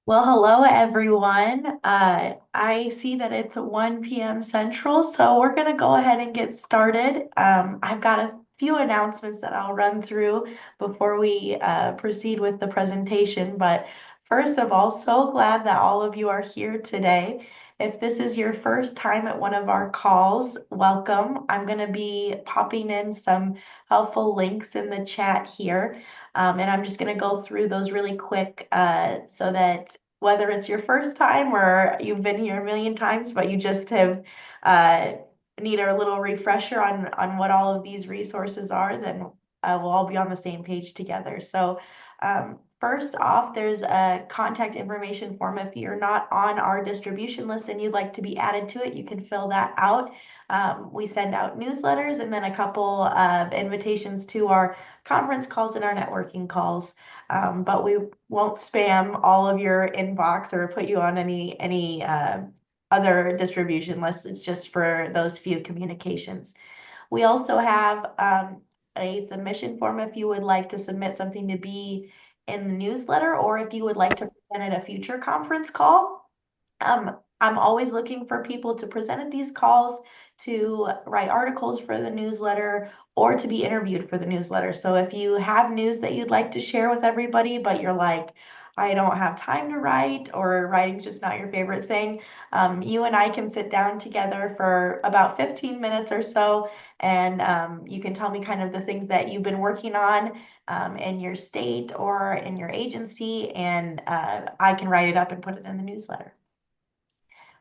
Well, hello everyone. I see that it's 1 p.m. Central, so we're going to go ahead and get started. I've got a few announcements that I'll run through before we proceed with the presentation. But first of all, so glad that all of you are here today. If this is your first time at one of our calls, welcome. I'm going to be popping in some helpful links in the chat here. And I'm just going to go through those really quick so that whether it's your first time or you've been here a million times, but you just have uh, need a little refresher on what all of these resources are, then we'll all be on the same page together. So first off, there's a contact information form. If you're not on our distribution list and you'd like to be added to it, you can fill that out. We send out newsletters and then a couple of invitations to our conference calls and our networking calls. But we won't spam all of your inbox or put you on any other distribution lists. It's just for those few communications. We also have a submission form if you would like to submit something to be in the newsletter or if you would like to present at a future conference call. I'm always looking for people to present at these calls, to write articles for the newsletter, or to be interviewed for the newsletter. So if you have news that you'd like to share with everybody, but you're like, I don't have time to write, or writing's just not your favorite thing, you and I can sit down together for about 15 minutes or so, and you can tell me kind of the things that you've been working on in your state or in your agency, and I can write it up and put it in the newsletter.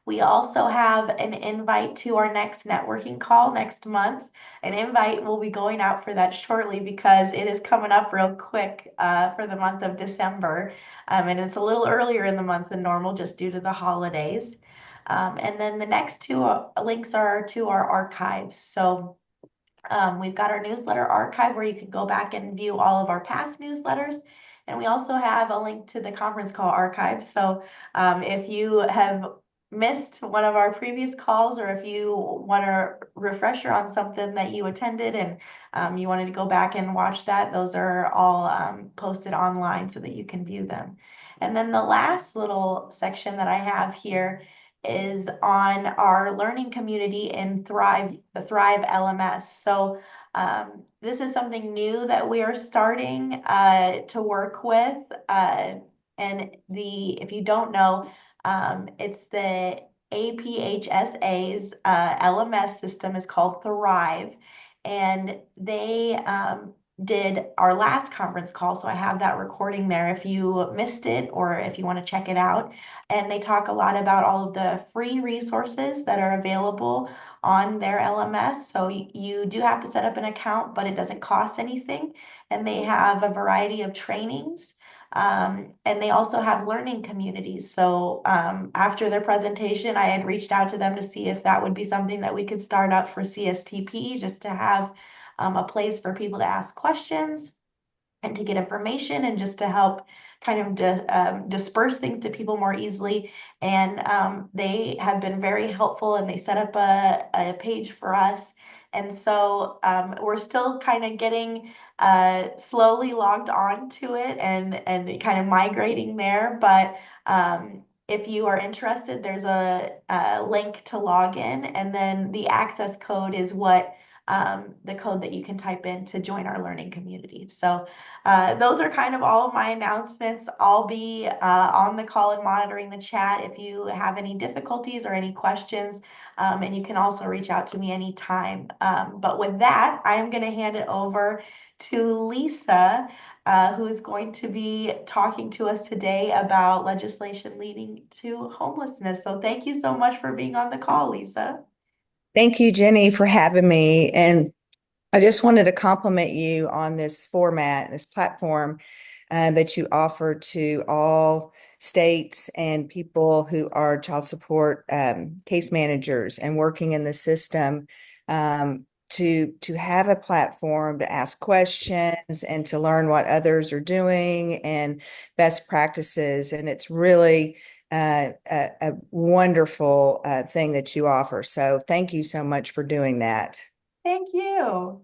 We also have an invite to our next networking call next month. An invite will be going out for that shortly because it is coming up real quick for the month of December. And it's a little earlier in the month than normal just due to the holidays. And then the next two links are to our archives. So we've got our newsletter archive where you can go back and view all of our past newsletters. And we also have a link to the conference call archive. So if you have missed one of our previous calls or if you want a refresher on something that you attended and you wanted to go back and watch that, those are all posted online so that you can view them. And then the last little section that I have here is on our learning community in the Thrive LMS. So this is something new that we are starting to work with. And if you don't know, it's the APHSA's LMS system is called Thrive. And they did our last conference call. So I have that recording there if you missed it or if you want to check it out. And they talk a lot about all of the free resources that are available on their LMS. So you do have to set up an account, but it doesn't cost anything. And they have a variety of trainings. And they also have learning communities. So after their presentation, I had reached out to them to see if that would be something that we could start up for CSTP, just to have a place for people to ask questions and to get information and just to help kind of disperse things to people more easily. And they have been very helpful and they set up a page for us. And so we're still kind of getting slowly logged on to it and kind of migrating there. But if you are interested, there's a link to log in, and then the access code is what the code that you can type in to join our learning community. So those are kind of all of my announcements. I'll be on the call and monitoring the chat if you have any difficulties or any questions, and you can also reach out to me anytime. But with that, I am going to hand it over to Lisa, who is going to be talking to us today about legislation leading to homelessness. So thank you so much for being on the call, Lisa. Thank you, Jenny, for having me. And I just wanted to compliment you on this format, this platform that you offer to all states and people who are child support case managers and working in the system, to have a platform to ask questions and to learn what others are doing and best practices. And it's really a wonderful thing that you offer. So thank you so much for doing that. Thank you.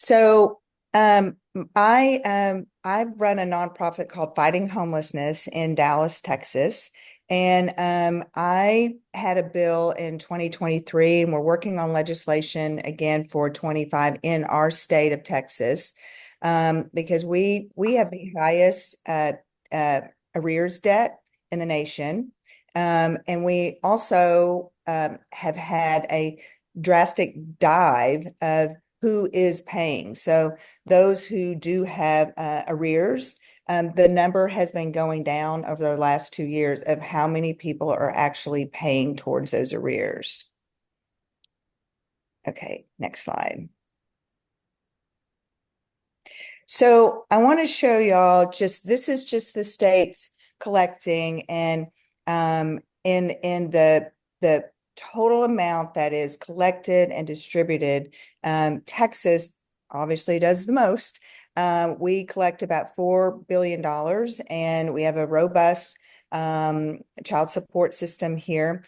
So Um, I run a nonprofit called Fighting Homelessness in Dallas, Texas. And I had a bill in 2023, and we're working on legislation again for 25 in our state of Texas, because we have the highest uh, arrears debt in the nation. And we also have had a drastic dive of who is paying. So those who do have arrears, the number has been going down over the last 2 years of how many people are actually paying towards those arrears. Okay, next slide. So I want to show y'all this is just the states collecting, and in the total amount that is collected and distributed, Texas obviously does the most. We collect about $4 billion, and we have a robust child support system here.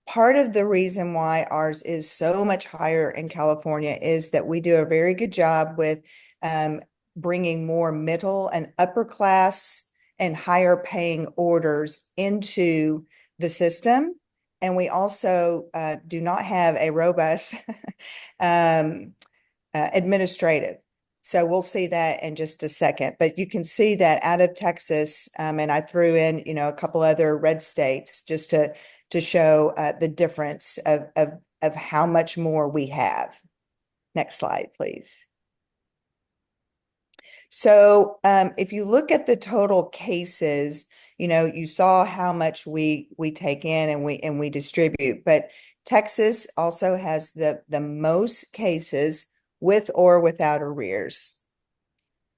Part of the reason why ours is so much higher in California is that we do a very good job with um, bringing more middle and upper class and higher paying orders into the system. And we also do not have a robust administrative. So we'll see that in just a second. But you can see that out of Texas, and I threw in, a couple other red states just to show the difference of how much more we have. Next slide, please. So if you look at the total cases, you saw how much we take in and we distribute, but Texas also has the most cases with or without arrears.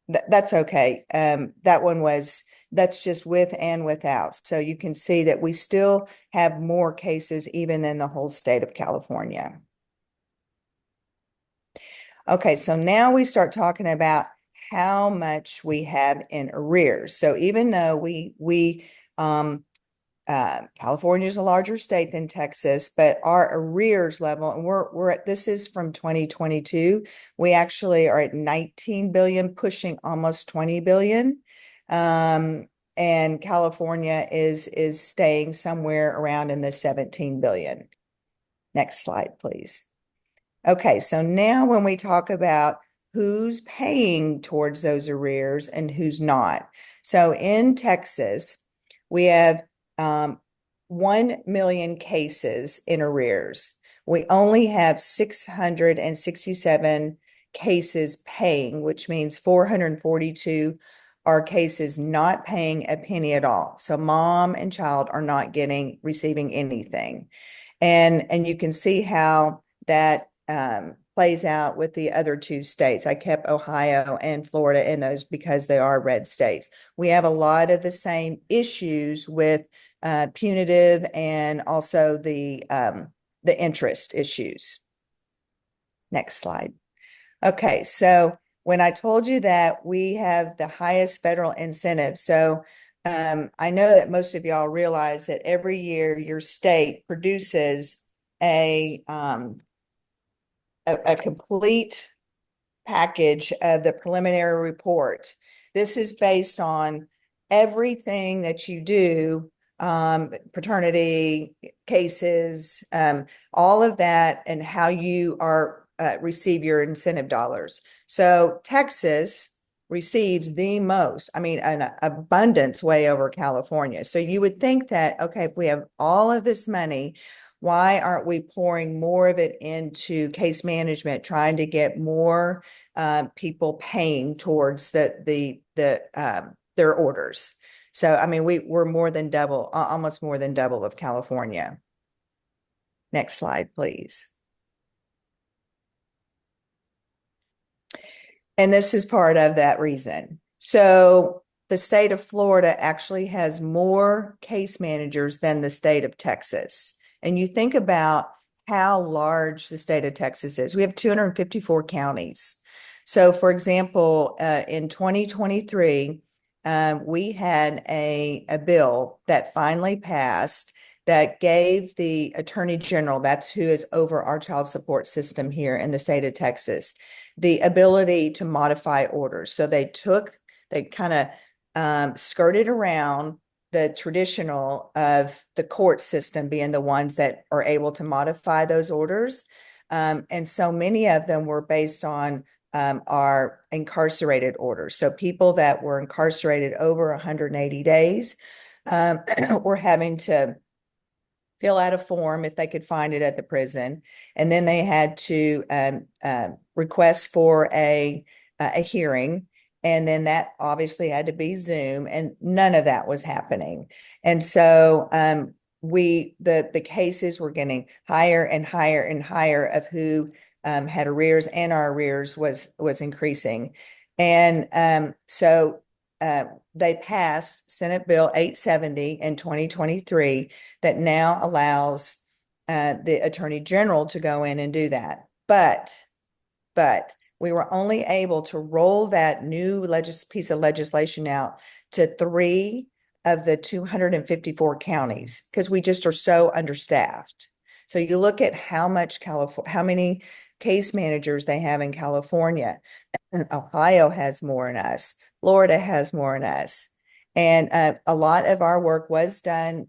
That's okay. That's just with and without. So you can see that we still have more cases even than the whole state of California. Okay, so now we start talking about how much we have in arrears. So even though California is a larger state than Texas, but our arrears level, and this is from 2022. We actually are at 19 billion, pushing almost 20 billion. And California is staying somewhere around in the 17 billion. Next slide, please. Okay, so now when we talk about who's paying towards those arrears and who's not. So in Texas, we have 1 million cases in arrears. We only have 667 cases paying, which means 442 are cases not paying a penny at all. So mom and child are not receiving anything. And you can see how that plays out with the other two states. I kept Ohio and Florida in those because they are red states. We have a lot of the same issues with punitive and also the interest issues. Next slide. Okay, so when I told you that we have the highest federal incentive, so I know that most of y'all realize that every year your state produces a complete package of the preliminary report. This is based on everything that you do, paternity cases, all of that, and how you receive your incentive dollars. So Texas receives the most, I mean, an abundance way over California. So you would think that, okay, if we have all of this money, why aren't we pouring more of it into case management, trying to get more people paying towards their orders? So, I mean, we're more than double, almost more than double of California. Next slide, please. And this is part of that reason. So the state of Florida actually has more case managers than the state of Texas. And you think about how large the state of Texas is. We have 254 counties. So, for example, in 2023, we had a bill that finally passed that gave the Attorney General, that's who is over our child support system here in the state of Texas, the ability to modify orders. So they kind of skirted around the traditional of the court system being the ones that are able to modify those orders. And so many of them were based on our incarcerated orders. So people that were incarcerated over 180 days were having to fill out a form if they could find it at the prison, and then they had to request for a hearing, and then that obviously had to be Zoom, and none of that was happening. And so the cases were getting higher and higher and higher of who had arrears, and our arrears was increasing. And so they passed Senate Bill 870 in 2023 that now allows the Attorney General to go in and do that. But we were only able to roll that new piece of legislation out to 3 of the 254 counties because we just are so understaffed. So you look at how many case managers they have in California. Ohio has more than us. Florida has more than us. And a lot of our work was done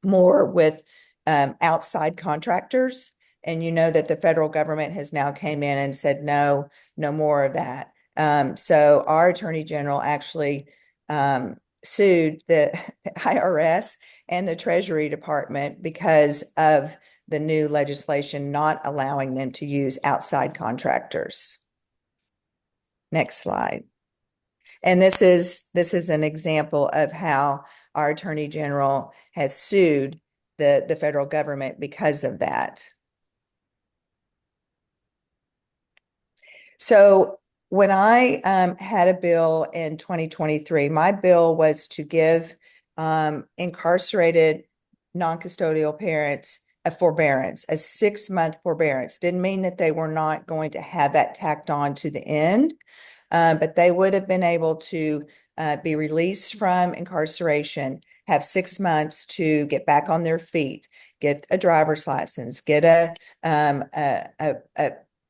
more with outside contractors. And you know that the federal government has now came in and said, no, no more of that. So our Attorney General actually sued the IRS and the Treasury Department because of the new legislation not allowing them to use outside contractors. Next slide. And this is an example of how our Attorney General has sued the federal government because of that. So when I had a bill in 2023, my bill was to give incarcerated non-custodial parents a forbearance, a 6-month forbearance. Didn't mean that they were not going to have that tacked on to the end, but they would have been able to be released from incarceration, have 6 months to get back on their feet, get a driver's license, get a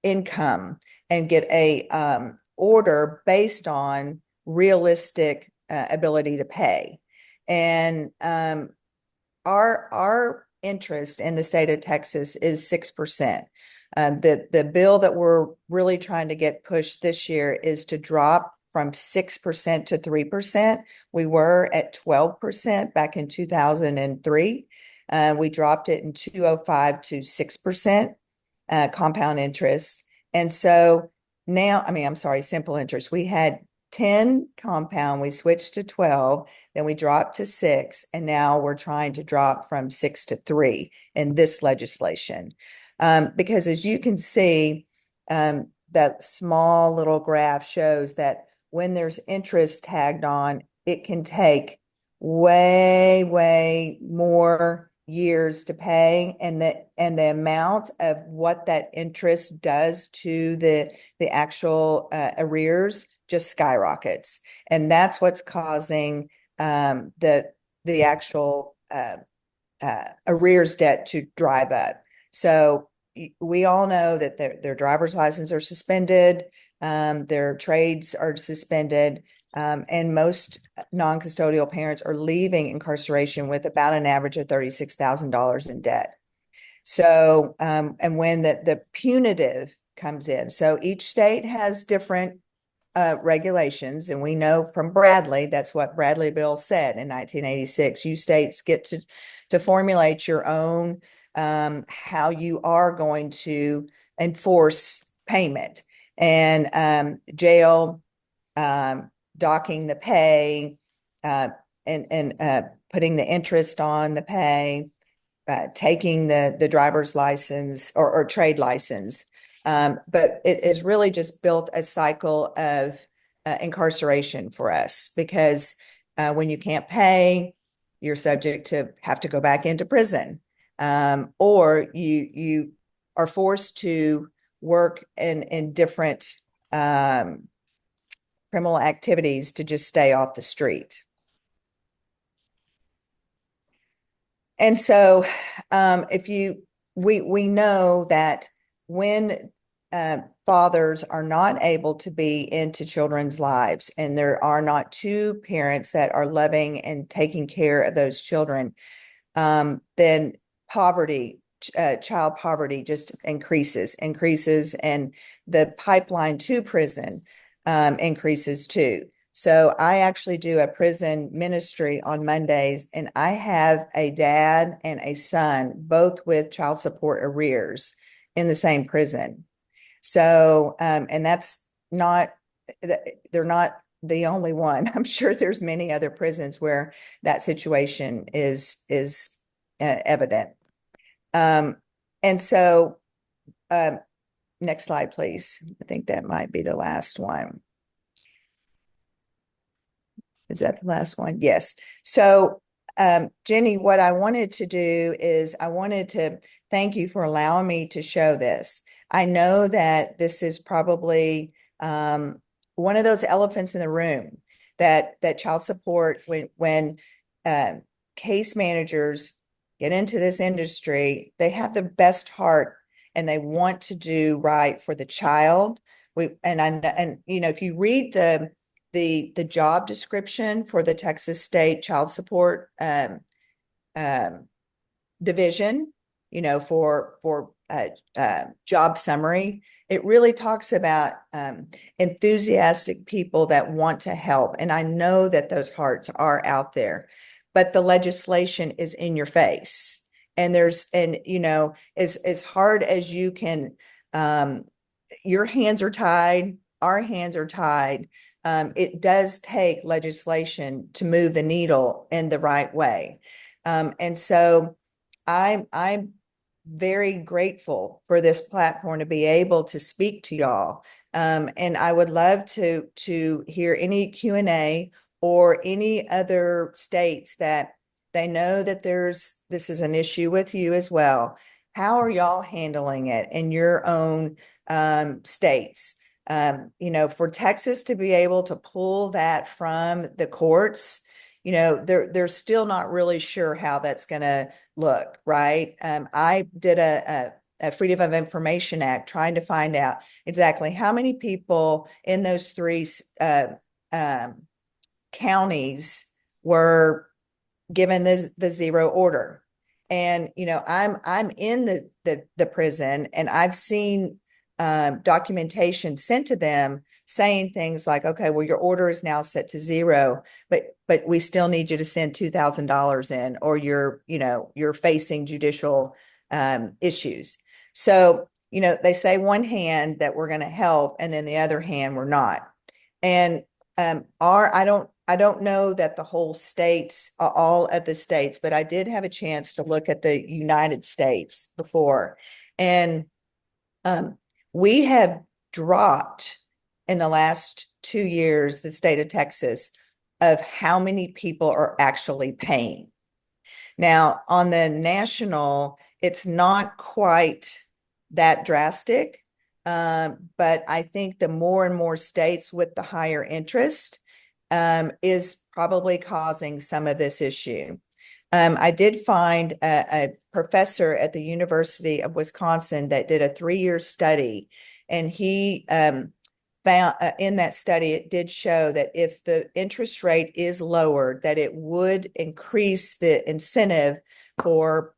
income, and get a order based on realistic ability to pay. And our interest in the state of Texas is 6%. The bill that we're really trying to get pushed this year is to drop from 6% to 3%. We were at 12% back in 2003. We dropped it in 2005 to 6% compound interest. And so now, I'm sorry, simple interest. We had 10 compound, we switched to 12, then we dropped to 6, and now we're trying to drop from 6 to 3 in this legislation. Because as you can see, that small little graph shows that when there's interest tagged on, it can take way, way more years to pay, and the amount of what that interest does to the actual arrears just skyrockets, and that's what's causing the actual arrears debt to drive up. So we all know that their driver's license are suspended, their trades are suspended, and most non-custodial parents are leaving incarceration with about an average of $36,000 in debt. So, and when the punitive comes in, so each state has different regulations, and we know from Bradley, that's what Bradley bill said in 1986. You states get to formulate your own how you are going to enforce payment, and jail, docking the pay, and putting the interest on the pay, taking the driver's license or trade license. But it has really just built a cycle of incarceration for us, because when you can't pay, you're subject to have to go back into prison, or you are forced to work in different criminal activities to just stay off the street. And so, if you, we know that when fathers are not able to be into children's lives, and there are not two parents that are loving and taking care of those children, then poverty, child poverty just increases, and the pipeline to prison increases too. So I actually do a prison ministry on Mondays, and I have a dad and a son, both with child support arrears in the same prison. So, and that's not, they're not the only one. I'm sure there's many other prisons where that situation is evident. Um, and so, um, next slide, please. I think that might be the last one. Is that the last one? Yes. So, Jenny, what I wanted to do is I wanted to thank you for allowing me to show this. I know that this is probably one of those elephants in the room, that child support, when uh, case managers get into this industry, they have the best heart and they want to do right for the child. And you know, if you read the job description for the Texas State Child Support um, division, you know, for job summary, it really talks about enthusiastic people that want to help. And I know that those hearts are out there, but the legislation is in your face. And you know, as hard as you can, your hands are tied, our hands are tied. It does take legislation to move the needle in the right way. And so I'm very grateful for this platform to be able to speak to y'all. And I would love to hear any Q&A or any other states that they know that this is an issue with you as well. How are y'all handling it in your own states? You know, for Texas to be able to pull that from the courts, you know, they're still not really sure how that's going to look, right? I did a Freedom of Information Act trying to find out exactly how many people in those three um, counties were given the zero order. And you know, I'm in the prison, and I've seen documentation sent to them saying things like, okay, well, your order is now set to zero, but we still need you to send $2,000 in, or you know, you're facing judicial issues. So, you know, they say one hand that we're going to help, and then the other hand we're not. And I don't know that the whole states, all of the states, but I did have a chance to look at the United States before. And um, we have dropped in the last 2 years, the state of Texas, of how many people are actually paying. Now, on the national, it's not quite that drastic. But I think the more and more states with the higher interest is probably causing some of this issue. I did find a professor at the University of Wisconsin that did a 3-year study, and he found in that study, it did show that if the interest rate is lowered, that it would increase the incentive for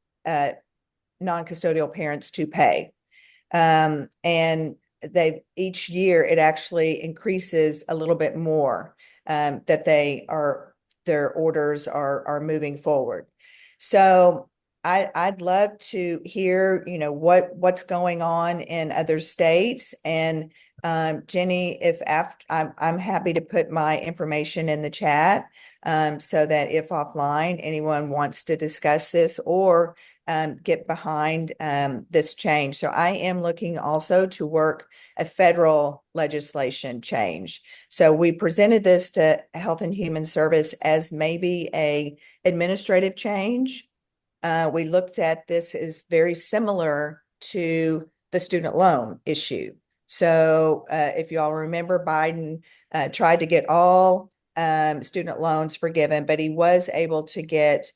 non-custodial parents to pay. And each year it actually increases a little bit more, that their orders are moving forward. So I'd love to hear, you know, what's going on in other states. And Jenny, if after I'm happy to put my information in the chat, so that if offline anyone wants to discuss this or get behind this change. So I am looking also to work a federal legislation change. So we presented this to Health and Human Service as maybe a administrative change. We looked at this as very similar to the student loan issue. So if you all remember, Biden tried to get all student loans forgiven, but he was able to get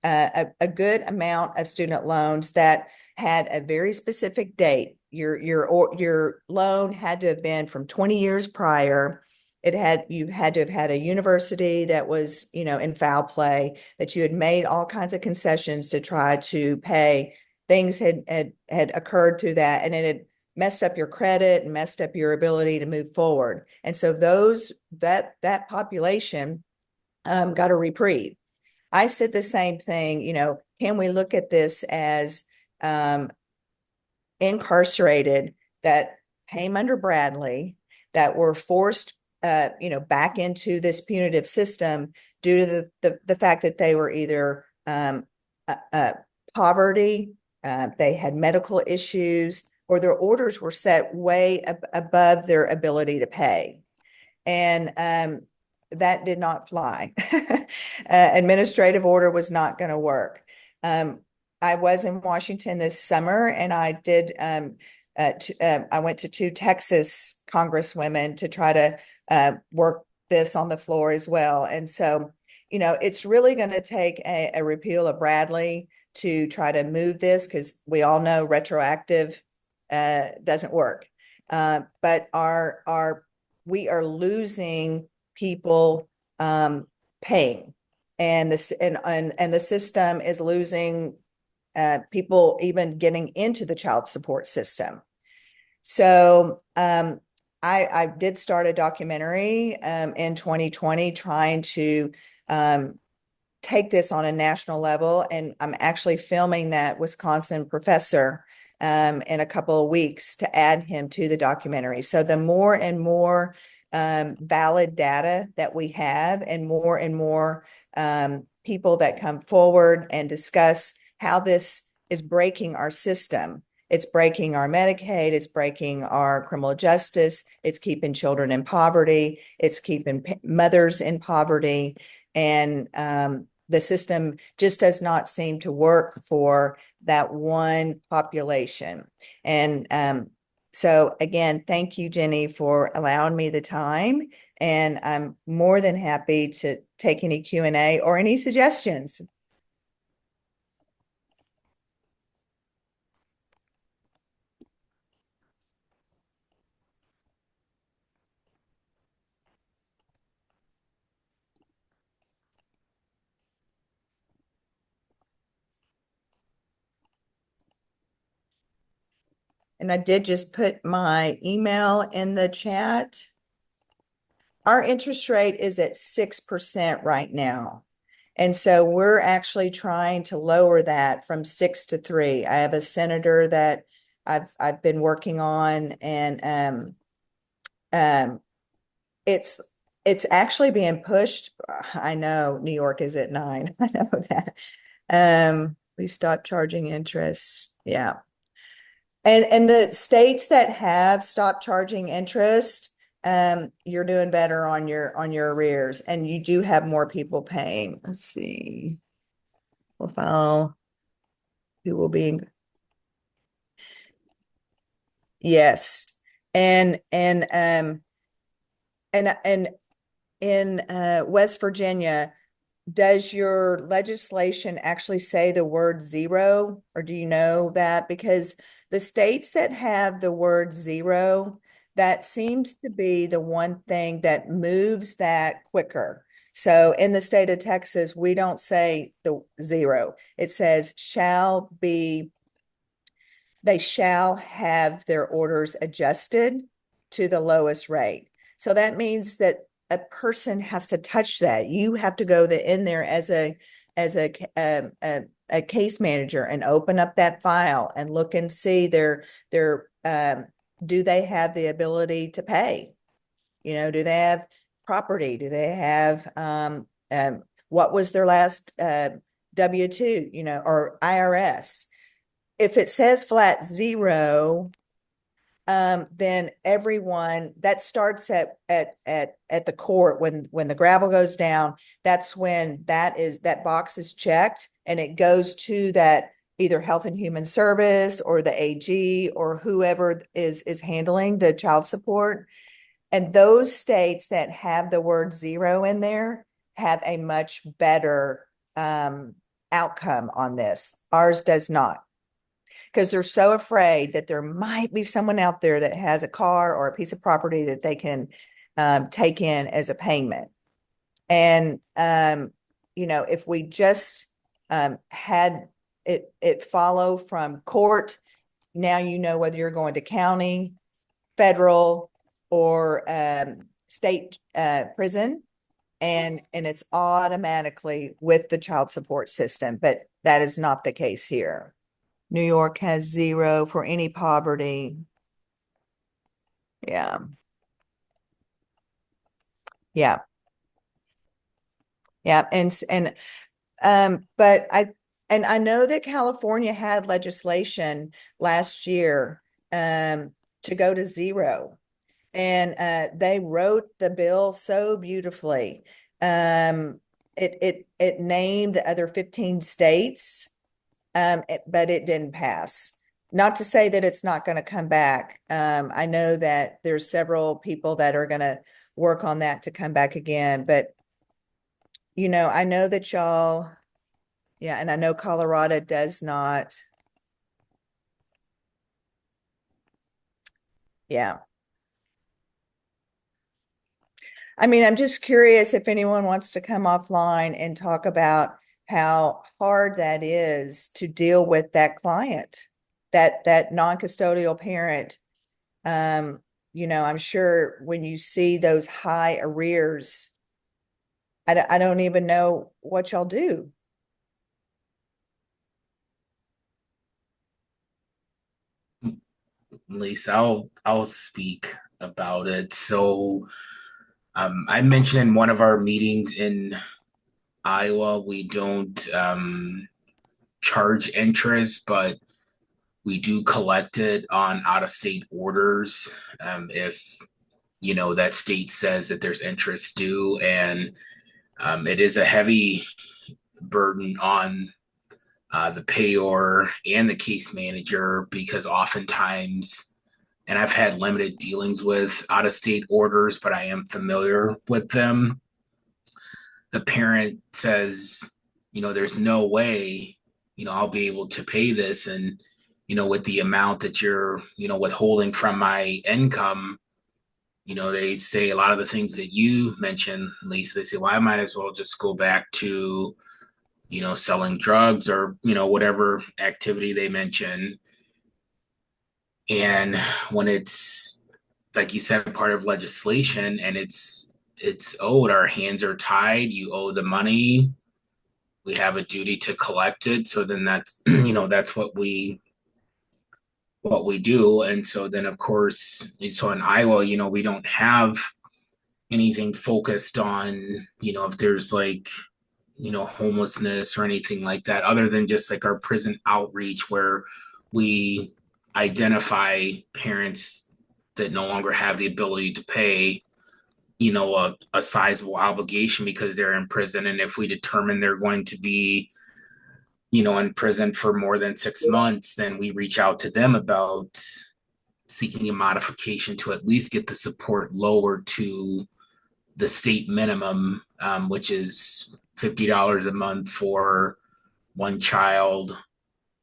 a good amount of student loans that had a very specific date. Your loan had to have been from 20 years prior. You had to have had a university that was, in foul play, that you had made all kinds of concessions to try to pay. Things had occurred through that, and it had messed up your credit and messed up your ability to move forward. And so that population got a reprieve. I said the same thing, can we look at this as um, incarcerated that came under Bradley, that were forced, back into this punitive system due to the fact that they were either uh, uh, poverty, they had medical issues, or their orders were set way above their ability to pay. And that did not fly. Administrative order was not going to work. I was in Washington this summer, and I did. I went to two Texas congresswomen to try to work this on the floor as well. And so, it's really going to take a repeal of Bradley to try to move this, because we all know retroactive doesn't work. But we are losing people paying, and the system is losing people even getting into the child support system. So I did start a documentary in 2020 trying to take this on a national level, and I'm actually filming that Wisconsin professor in a couple of weeks to add him to the documentary. So the more and more valid data that we have, and more people that come forward and discuss how this is breaking our system. It's breaking our Medicaid, it's breaking our criminal justice, it's keeping children in poverty, it's keeping mothers in poverty, and the system just does not seem to work for that one population. And so again, thank you, Jenny, for allowing me the time. And I'm more than happy to take any Q&A or any suggestions. And I did just put my email in the chat. Our interest rate is at 6% right now. And so we're actually trying to lower that from 6 to 3. I have a senator that I've been working on, and it's actually being pushed. I know New York is at 9. I know that. We stopped charging interest. Yeah. And the states that have stopped charging interest, you're doing better on your arrears, and you do have more people paying. Let's see. We'll file who will be yes. And in West Virginia, does your legislation actually say the word zero, or do you know that? Because the states that have the word zero, that seems to be the one thing that moves that quicker. So in the state of Texas, we don't say the zero. It says they shall have their orders adjusted to the lowest rate. So that means that a person has to touch that. You have to go in there as a case manager and open up that file and look and see do they have the ability to pay? Do they have property? Do they have what was their last W-2, or IRS? If it says flat zero, then everyone that starts at the court, when the gravel goes down, that's when that box is checked, and it goes to that either Health and Human Service or the AG or whoever is handling the child support. And those states that have the word zero in there have a much better outcome on this. Ours does not, because they're so afraid that there might be someone out there that has a car or a piece of property that they can take in as a payment. And if we just had it follow from court, now you know whether you're going to county, federal, or state prison, and it's automatically with the child support system, but that is not the case here. New York has 0 for any poverty. Yeah. Yeah. Yeah. But I know that California had legislation last year to go to 0. And they wrote the bill so beautifully. It named the other 15 states, but it didn't pass. Not to say that it's not going to come back. I know that there's several people that are going to work on that to come back again. But I know that y'all, yeah, and I know Colorado does not. Yeah. I mean, I'm just curious if anyone wants to come offline and talk about how hard that is to deal with that client, that non-custodial parent. I'm sure when you see those high arrears, I don't even know what y'all do. Lisa, I'll speak about it. So, I mentioned in one of our meetings in Iowa, we don't charge interest, but we do collect it on out of state orders. If that state says that there's interest due, and it is a heavy burden on the payor and the case manager, because oftentimes, and I've had limited dealings with out of state orders, but I am familiar with them. The parent says, there's no way, I'll be able to pay this. And, with the amount that you're, withholding from my income, they say a lot of the things that you mentioned, Lisa. They say, well, I might as well just go back to, selling drugs or, whatever activity they mention. And when it's, like you said, part of legislation and it's owed, our hands are tied, you owe the money, we have a duty to collect it. So then that's, that's what we do. And so then of course, so in Iowa, we don't have anything focused on, if there's like, homelessness or anything like that, other than just like our prison outreach, where we identify parents that no longer have the ability to pay, a sizable obligation because they're in prison. And if we determine they're going to be, in prison for more than 6 months, then we reach out to them about seeking a modification to at least get the support lower to the state minimum, which is $50 a month for one child,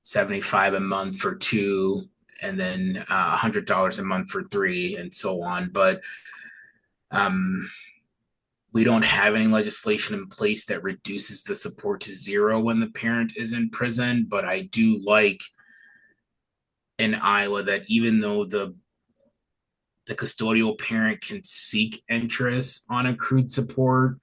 $75 a month for two, and then $100 a month for three, and so on. But we don't have any legislation in place that reduces the support to 0 when the parent is in prison. But I do like in Iowa that even though the custodial parent can seek interest on accrued support,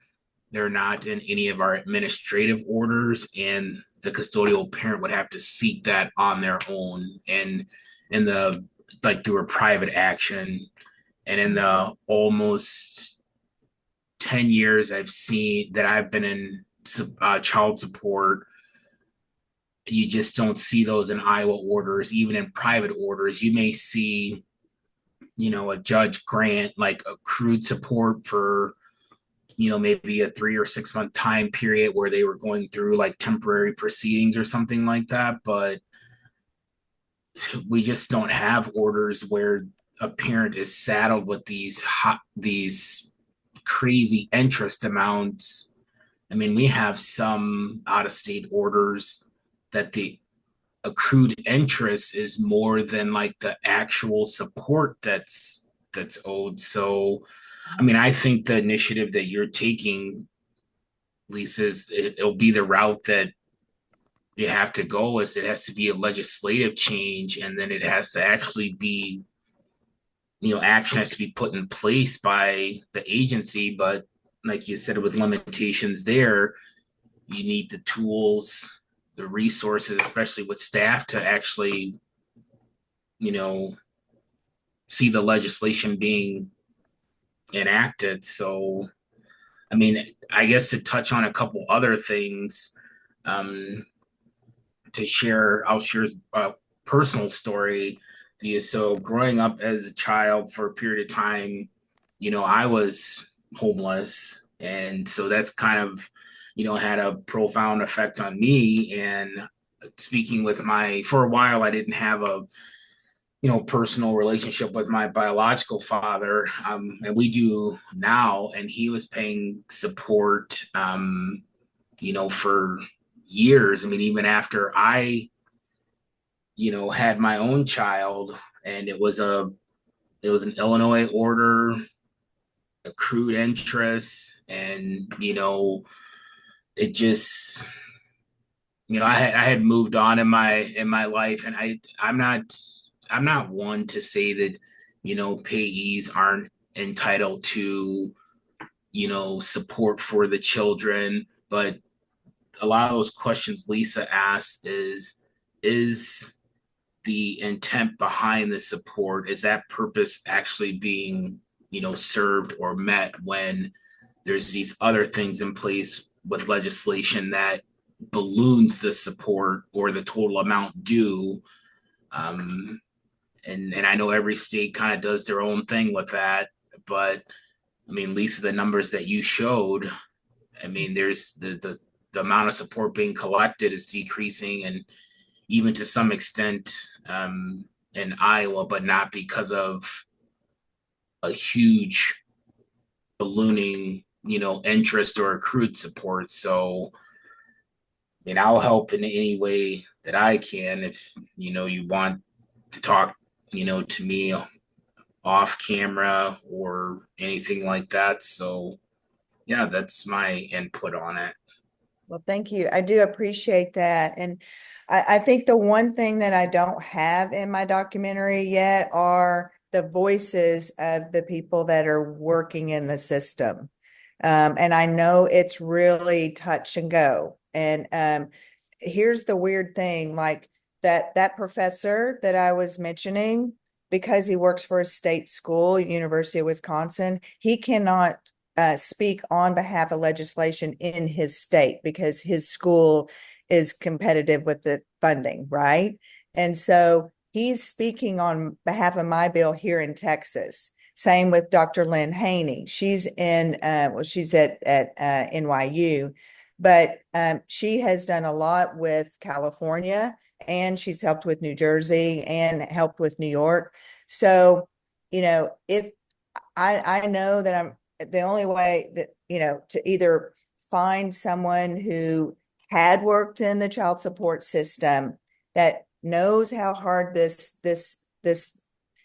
they're not in any of our administrative orders, and the custodial parent would have to seek that on their own, and in the like through a private action. And in the almost 10 years I've seen that I've been in child support, you just don't see those in Iowa orders. Even in private orders, you may see, a judge grant like accrued support for, maybe a 3 or 6 month time period where they were going through like temporary proceedings or something like that. But we just don't have orders where a parent is saddled with these crazy interest amounts I mean, we have some out of state orders that the accrued interest is more than like the actual support that's owed. So, I mean, I think the initiative that you're taking, Lisa, it'll be the route that you have to go. Is it has to be a legislative change, and then it has to actually be, action has to be put in place by the agency. But like you said, with limitations there, you need the tools, the resources, especially with staff, to actually, you know, see the legislation being enacted. So, I mean, I guess to touch on a couple other things, um, I'll share a personal story. So, growing up as a child for a period of time, I was homeless. And so that's kind of, had a profound effect on me. And speaking with for a while, I didn't have a personal relationship with my biological father, and we do now. And he was paying support, for years. I mean, even after I, had my own child, and it was an Illinois order, accrued interest, and it just I had moved on in my life, and I'm not one to say that payees aren't entitled to support for the children, but a lot of those questions Lisa asked is the intent behind the support, is that purpose actually being served or met when there's these other things in place with legislation that balloons the support or the total amount due. um, and I know every state kind of does their own thing with that, but I mean, Lisa, the numbers that you showed, I mean, there's the amount of support being collected is decreasing, and even to some extent, in Iowa, but not because of a huge ballooning, interest or accrued support. So, I mean, I'll help in any way that I can if you want to talk, to me off camera or anything like that. So, yeah, that's my input on it. Well, thank you. I do appreciate that. And I think the one thing that I don't have in my documentary yet are the voices of the people that are working in the system. And I know it's really touch and go. And here's the weird thing, like that professor that I was mentioning, because he works for a state school, University of Wisconsin, he cannot speak on behalf of legislation in his state because his school is competitive with the funding, right? And so he's speaking on behalf of my bill here in Texas. Same with Dr. Lynn Haney. She's she's at NYU, but she has done a lot with California, and she's helped with New Jersey and helped with New York. So, if I know that I'm the only way that, to either find someone who had worked in the child support system that knows how hard this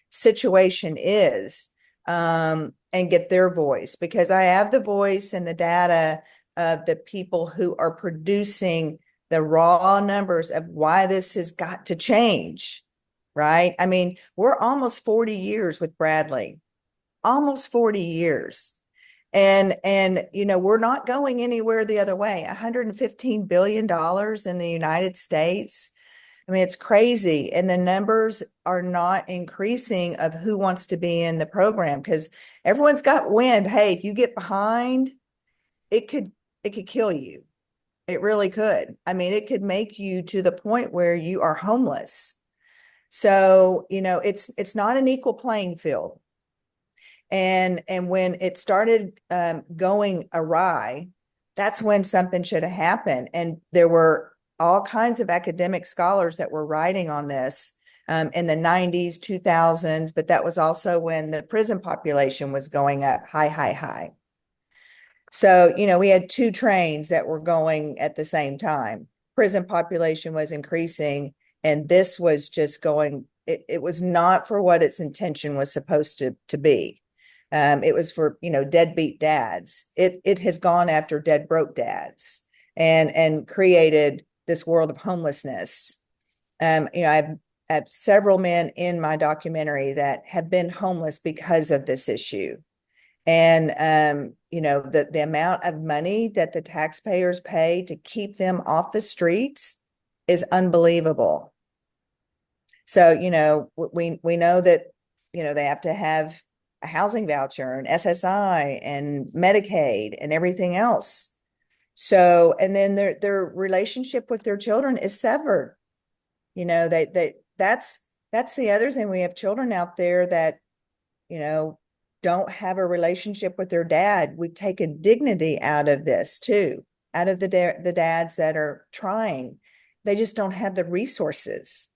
situation is, and get their voice, because I have the voice and the data of the people who are producing the raw numbers of why this has got to change, right? I mean, we're almost 40 years with Bradley, almost 40 years. And we're not going anywhere the other way. $115 billion in the United States. I mean, it's crazy. And the numbers are not increasing of who wants to be in the program, because everyone's got wind. Hey, if you get behind, it could kill you. It really could. I mean, it could make you to the point where you are homeless. So, it's not an equal playing field. And when it started going awry, that's when something should have happened. And there were all kinds of academic scholars that were writing on this in the 90s, 2000s, but that was also when the prison population was going up high, high, high. So, we had two trains that were going at the same time. Prison population was increasing, and this was just going, it was not for what its intention was supposed to be. It was for, deadbeat dads. It has gone after dead broke dads and created this world of homelessness. I have several men in my documentary that have been homeless because of this issue. And the amount of money that the taxpayers pay to keep them off the streets is unbelievable. So, we know that, they have to have a housing voucher and SSI and Medicaid and everything else. So, and then their relationship with their children is severed. That's the other thing. We have children out there that, you know, don't have a relationship with their dad. We've taken dignity out of this too, out of the dads that are trying. They just don't have the resources.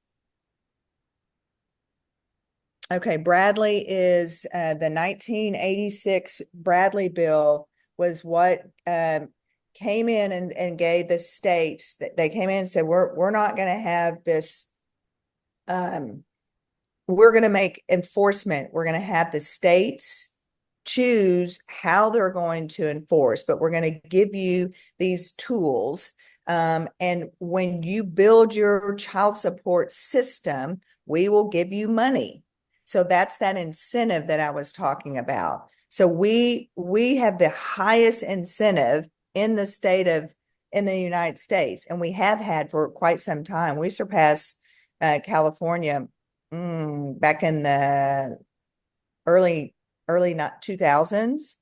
Okay, Bradley is the 1986 Bradley bill was what came in and gave the states that they came in and said, we're not going to have this. We're going to make enforcement. We're going to have the states choose how they're going to enforce, but we're going to give you these tools. And when you build your child support system, we will give you money. So that's that incentive that I was talking about. So we have the highest incentive in the United States, and we have had for quite some time. We surpassed California back in the early not 2000s.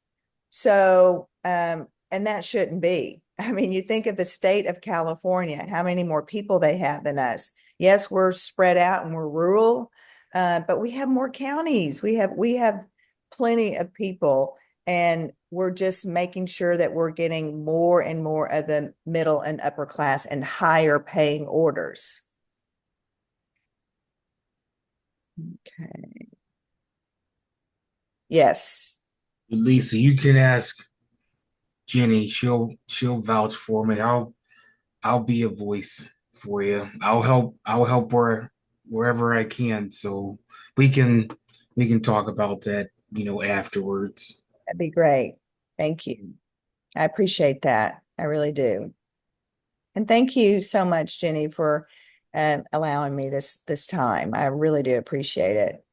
So and that shouldn't be. I mean, you think of the state of California, how many more people they have than us. Yes, we're spread out and we're rural, but we have more counties. We have plenty of people, and we're just making sure that we're getting more and more of the middle and upper class and higher paying orders. Okay. Yes. Lisa, you can ask Jenny. She'll vouch for me. I'll be a voice for you. I'll help wherever I can. So we can we can talk about that, afterwards. That'd be great. Thank you. I appreciate that. I really do. And thank you so much, Jenny, for allowing me this time. I really do appreciate it.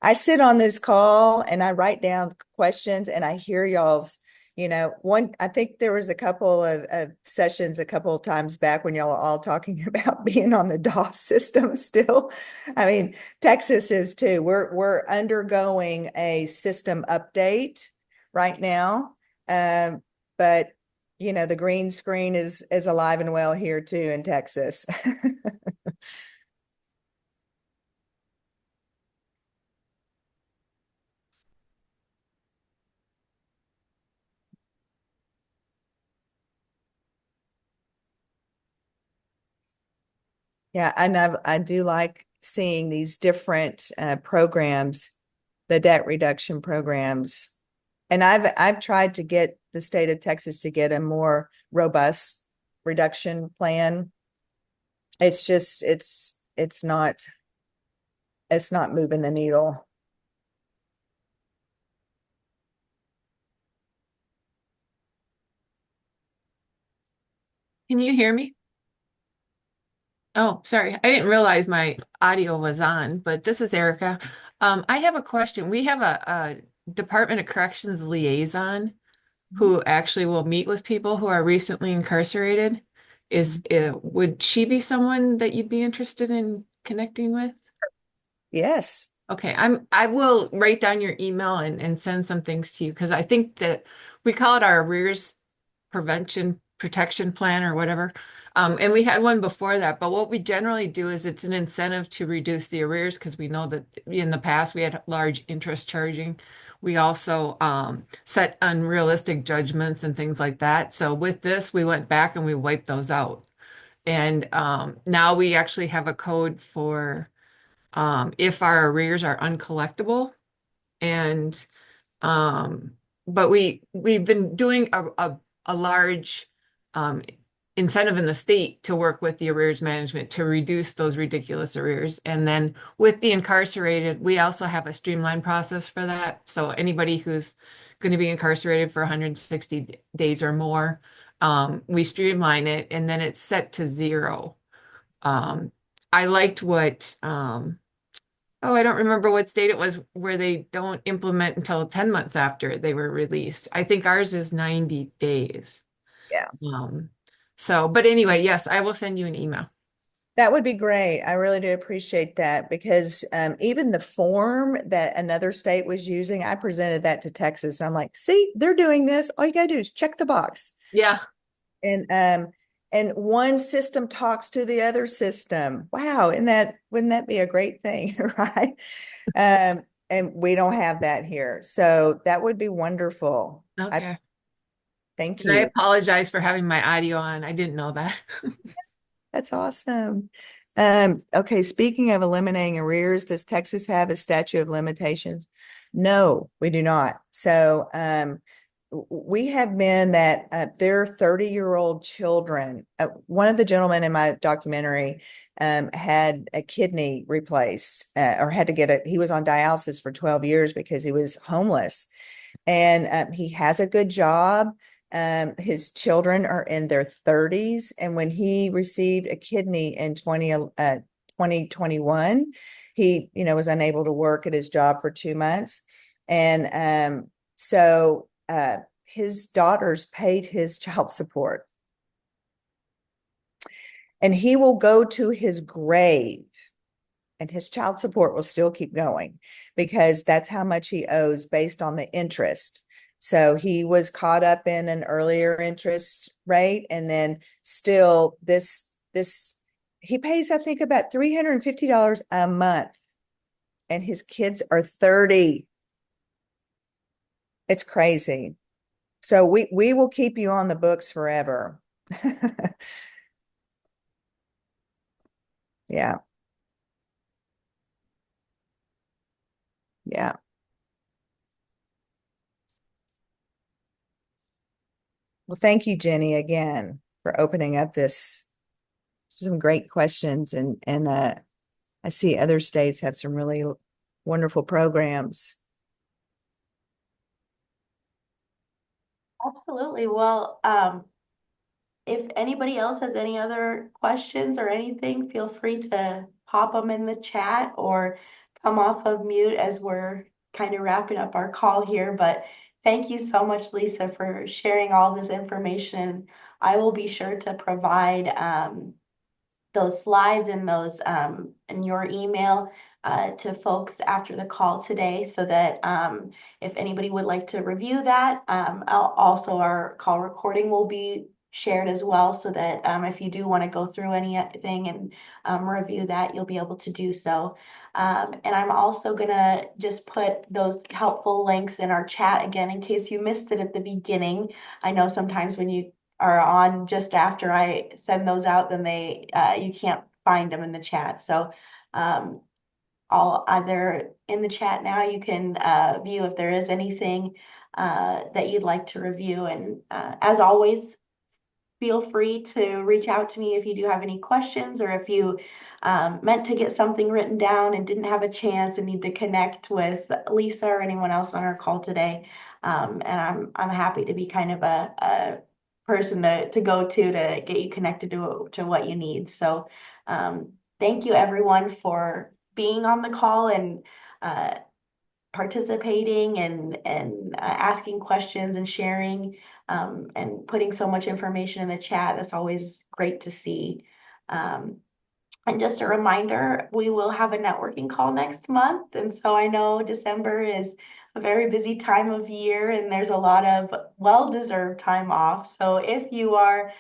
I sit on this call and I write down questions and I hear y'all's, I think there was a couple of sessions a couple of times back when y'all are all talking about being on the DOS system still. I mean, Texas is too. We're undergoing a system update right now. But the green screen is alive and well here too in Texas. Yeah, and I do like seeing these different programs, the debt reduction programs. And I've tried to get the state of Texas to get a more robust reduction plan. It's just it's not moving the needle. Can you hear me? Oh, sorry. I didn't realize my audio was on, but this is Erica. I have a question. We have a Department of Corrections liaison who actually will meet with people who are recently incarcerated. Would she be someone that you'd be interested in connecting with? Yes. Okay, I will write down your email and send some things to you because I think that we call it our arrears prevention protection plan or whatever. And we had one before that, but what we generally do is it's an incentive to reduce the arrears because we know that in the past we had large interest charging. We also set unrealistic judgments and things like that. So with this, we went back and we wiped those out. And now we actually have a code for if our arrears are uncollectible and um, but we've been doing a large um, incentive in the state to work with the arrears management to reduce those ridiculous arrears. And then with the incarcerated, we also have a streamlined process for that. So anybody who's going to be incarcerated for 160 days or more, we streamline it and then it's set to zero. Um, I liked what oh, I don't remember what state it was where they don't implement until 10 months after they were released. I think ours is 90 days. Yeah. Um, so, but anyway, yes, I will send you an email. That would be great. I really do appreciate that because even the form that another state was using, I presented that to Texas. I'm like, see, they're doing this. All you gotta do is check the box. Yeah. And one system talks to the other system. Wow, wouldn't that be a great thing, right? And we don't have that here. So that would be wonderful. Okay. Thank And I you. apologize for having my audio on. I didn't know that. That's awesome. Okay, speaking of eliminating arrears, does Texas have a statute of limitations? No, we do not. So we have men that their 30-year-old children, one of the gentlemen in my documentary had a kidney replaced or had to he was on dialysis for 12 years because he was homeless. And he has a good job. His children are in their 30s. And when he received a kidney in 2021, he, was unable to work at his job for 2 months. And so his daughters paid his child support. And he will go to his grave and his child support will still keep going because that's how much he owes based on the interest. So he was caught up in an earlier interest rate, and then still this he pays, I think, about $350 a month, and his kids are 30. It's crazy. So we will keep you on the books forever. Yeah. Yeah. Well, thank you, Jenny, again for opening up some great questions, and I see other states have some really wonderful programs. Absolutely. Well, if anybody else has any other questions or anything, feel free to pop them in the chat or come off of mute as we're kind of wrapping up our call here. But thank you so much, Lisa, for sharing all this information. I will be sure to provide those slides and those in your email to folks after the call today so that if anybody would like to review that, also our call recording will be shared as well so that if you do want to go through anything and review that, you'll be able to do so. And I'm also gonna just put those helpful links in our chat again in case you missed it at the beginning. I know sometimes when you are on just after I send those out, then you can't find them in the chat. So I'll either in the chat now, you can view if there is anything that you'd like to review. And as always, feel free to reach out to me if you do have any questions or if you meant to get something written down and didn't have a chance and need to connect with Lisa or anyone else on our call today. And I'm happy to be kind of a person to go to get you connected to what you need. So thank you everyone for being on the call and participating and asking questions and sharing and putting so much information in the chat. That's always great to see. And just a reminder, we will have a networking call next month. And so I know December is a very busy time of year and there's a lot of well-deserved time off. So if you are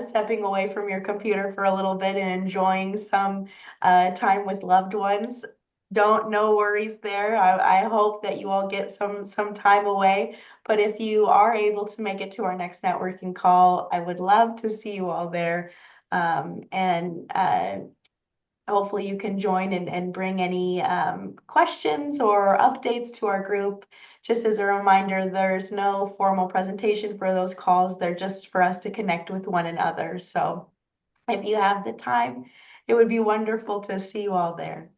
stepping away from your computer for a little bit and enjoying some time with loved ones, no worries there. I hope that you all get some time away. But if you are able to make it to our next networking call, I would love to see you all there. And hopefully you can join and bring any questions or updates to our group. Just as a reminder, there's no formal presentation for those calls. They're just for us to connect with one another. So if you have the time, it would be wonderful to see you all there.